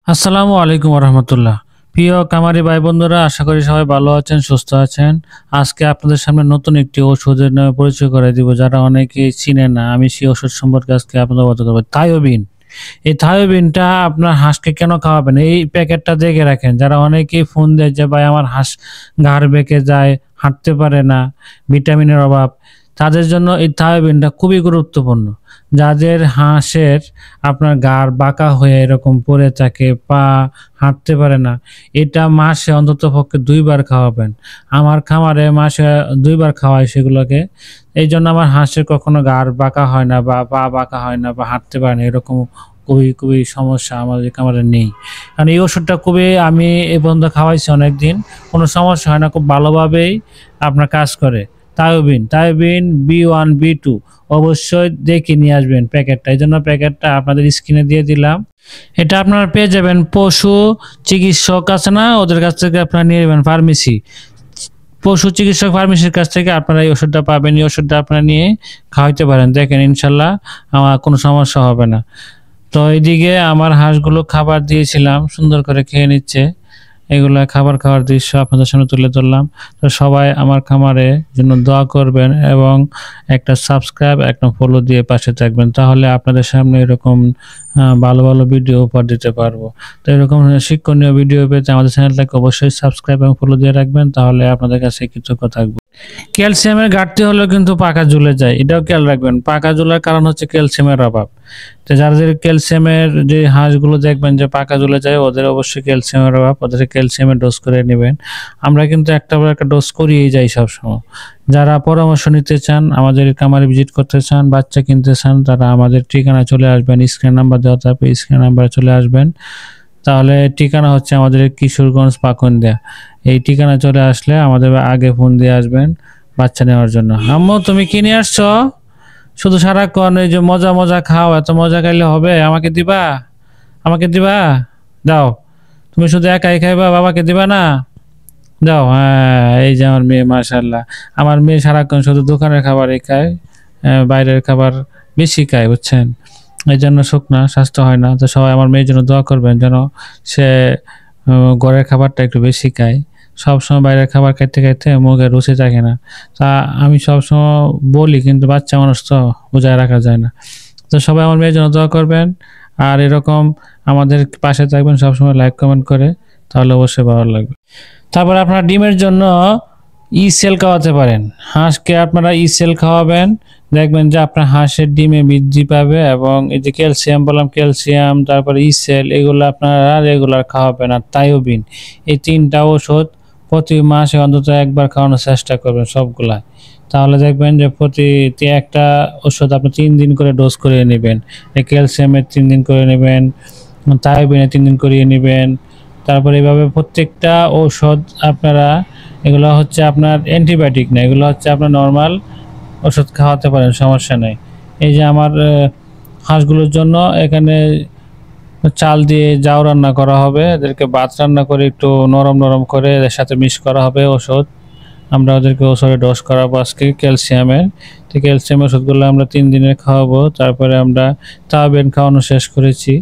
আসসালামু আলাইকুম রহমতুল্লাহ। প্রিয় কামারি ভাই বন্ধুরা, আশা করি সবাই ভালো আছেন, সুস্থ আছেন। আজকে আপনাদের সামনে নতুন একটি ওষুধের নামে পরিচয় করে দিব, যারা অনেকেই চিনেন না। আমি সেই ওষুধ সম্পর্কে আজকে আপনাদের অবগত করবো। থায়োবিন। এই থায়োবিনটা আপনার হাঁসকে কেন খাওয়াবেন, এই প্যাকেটটা দেখে রাখেন। যারা অনেকেই ফোন দেয় যে ভাই আমার হাঁস ঘাড় বেঁকে যায়, হাঁটতে পারে না, ভিটামিনের অভাব, তাদের জন্য এই থায়োবিনটা খুবই গুরুত্বপূর্ণ। যাদের হাঁসের আপনার ঘাড় বাঁকা হয়ে এরকম পড়ে থাকে, পা হাঁটতে পারে না, এটা মাসে অন্তত পক্ষে ২ বার খাওয়াবেন। আমার খামারে মাসে ২ বার খাওয়াই সেগুলোকে। এই জন্য আমার হাঁসের কখনো ঘাড় বাঁকা হয় না বা পা বাঁকা হয় না বা হাঁটতে পারে না, এরকম খুবই সমস্যা আমাদের খামারে নেই। কারণ এই ওষুধটা আমি এ পর্যন্ত খাওয়াইছি অনেকদিন, কোনো সমস্যা হয় না, খুব ভালোভাবেই আপনার কাজ করে। থায়োবিন B1 B2 অবশ্যই দেখে নিয়ে আসবেন প্যাকেটটা। এই জন্য প্যাকেটটা আপনাদের স্ক্রিনে দিয়ে দিলাম। এটা আপনারা পেয়ে যাবেন পশু চিকিৎসক আছে না, ওদের কাছ থেকে আপনারা নিয়ে নেবেন। পশু চিকিৎসক ফার্মেসির কাছ থেকে আপনারা এই ওষুধটা পাবেন। এই ওষুধটা আপনারা নিয়ে খাওয়াইতে পারেন, দেখেন ইনশাল্লাহ আমার কোনো সমস্যা হবে না। তো এইদিকে আমার হাঁসগুলো খাবার দিয়েছিলাম, সুন্দর করে খেয়ে নিচ্ছে। এগুলা খাবার খাওয়ার দৃশ্য আপনাদের সামনে তুলে ধরলাম। তো সবাই আমার খামারের জন্য দোয়া করবেন এবং একটা সাবস্ক্রাইব, একটা ফলো দিয়ে পাশে থাকবেন। তাহলে আপনাদের সামনে এরকম ভালো ভালো ভিডিও উপহার দিতে পারবো। তো এরকম শিক্ষণীয় ভিডিও পেতে আমাদের চ্যানেলটাকে অবশ্যই সাবস্ক্রাইব এবং ফলো দিয়ে রাখবেন, তাহলে আপনাদের কাছে কৃতজ্ঞ থাকবো। ক্যালসিয়ামের ঘাটতি হলেও কিন্তু পাকা ঝুলে যায়, এটাও খেয়াল রাখবেন। পাকা ঝুলার কারণ হচ্ছে ক্যালসিয়ামের অভাব। তো যাদের ক্যালসিয়ামের যে হাঁসগুলো দেখবেন যে পাকা ঝুলে যায়, ওদের অবশ্যই ক্যালসিয়ামের অভাব, ওদের ক্যালসিয়ামের ডোজ করে নেবেন। আমরা কিন্তু একটা ডোজ করিয়েই যাই সবসময়। যারা পরামর্শ নিতে চান, আমাদের খামারে ভিজিট করতে চান, বাচ্চা কিনতে চান, তারা আমাদের ঠিকানা চলে আসবেন, স্ক্রিন নাম্বার দেওয়া থাকবে, স্ক্রিন নাম্বারে চলে আসবেন। তাহলে ঠিকানা হচ্ছে আমাদের কিশোরগঞ্জ পাকুন্দিয়া। এই ঠিকানা চলে আসলে আমাদের আগে ফোন দিয়ে আসবেন বাচ্চা নেওয়ার জন্য। আম্মু তুমি কি নিয়ে আসছো? শুধু সারাক্ষণ এই যে মজা মজা খাও, এত মজা খাইলে হবে? আমাকে দিবা? দাও। তুমি শুধু একাই খাইবা, বাবাকে দিবা না? দাও। হ্যাঁ, এই যে আমার মেয়ে, মাশাআল্লাহ। আমার মেয়ে সারাক্ষণ শুধু দোকানের খাবারই খায়, বাইরের খাবার বেশি খায়, বুঝছেন? এই জন্য শুকনা স্বাস্থ্য হয় না। তো সবাই আমার মেয়ের জন্য দোয়া করবেন যেন সে ঘরের খাবারটা একটু বেশি খায়। সবসময় বাইরের খাবার খাইতে খাইতে মুখে রুচি থাকে না। তা আমি সবসময় বলি, কিন্তু বাচ্চা মানুষ তো বোঝায় রাখা যায় না। তো সবাই আমার মেয়ের জন্য দোয়া করবেন, আর এরকম আমাদের পাশে থাকবেন সবসময়, লাইক কমেন্ট করে, তাহলে অবশ্যই ভালো লাগবে। তারপর আপনারা ডিমের জন্য সেল খাওয়াতে পারেন। হাঁসকে আপনারা সেল খাওয়াবেন, দেখবেন যে আপনার হাঁসের ডিমে বৃদ্ধি পাবে। এবং এই যে ক্যালসিয়াম বললাম, ক্যালসিয়াম, তারপরে সেল, এগুলো আপনারা রেগুলার খাওয়াবেন। আর থায়োবিন, এই 3টা ওষুধ প্রতি মাসে অন্তত একবার খাওয়ানোর চেষ্টা করবেন সবগুলা। তাহলে দেখবেন যে প্রতি একটা ওষুধ আপনি 3 দিন করে ডোজ করিয়ে নেবেন। ক্যালসিয়ামের 3 দিন করে নেবেন, থায়োবিনের 3 দিন করিয়ে নেবেন। তারপরে এইভাবে প্রত্যেকটা ঔষধ আপনারা, এগুলো হচ্ছে আপনার অ্যান্টিবায়োটিক না, এগুলো হচ্ছে আপনার নর্মাল ওষুধ খাওয়াতে পারেন, সমস্যা নেই। এই যে আমার হাঁসগুলোর জন্য এখানে চাল দিয়ে জাউ রান্না করা হবে, এদেরকে ভাত রান্না করে একটু নরম নরম করে এদের সাথে মিক্স করা হবে ওষুধ। আমরা ওদেরকে ওষুধে ডোজ করাবো আজকে ক্যালসিয়ামের। তো ক্যালসিয়াম ওষুধগুলো আমরা 3 দিনের খাওয়াবো। তারপরে আমরা থায়োবিন খাওয়ানো শেষ করেছি।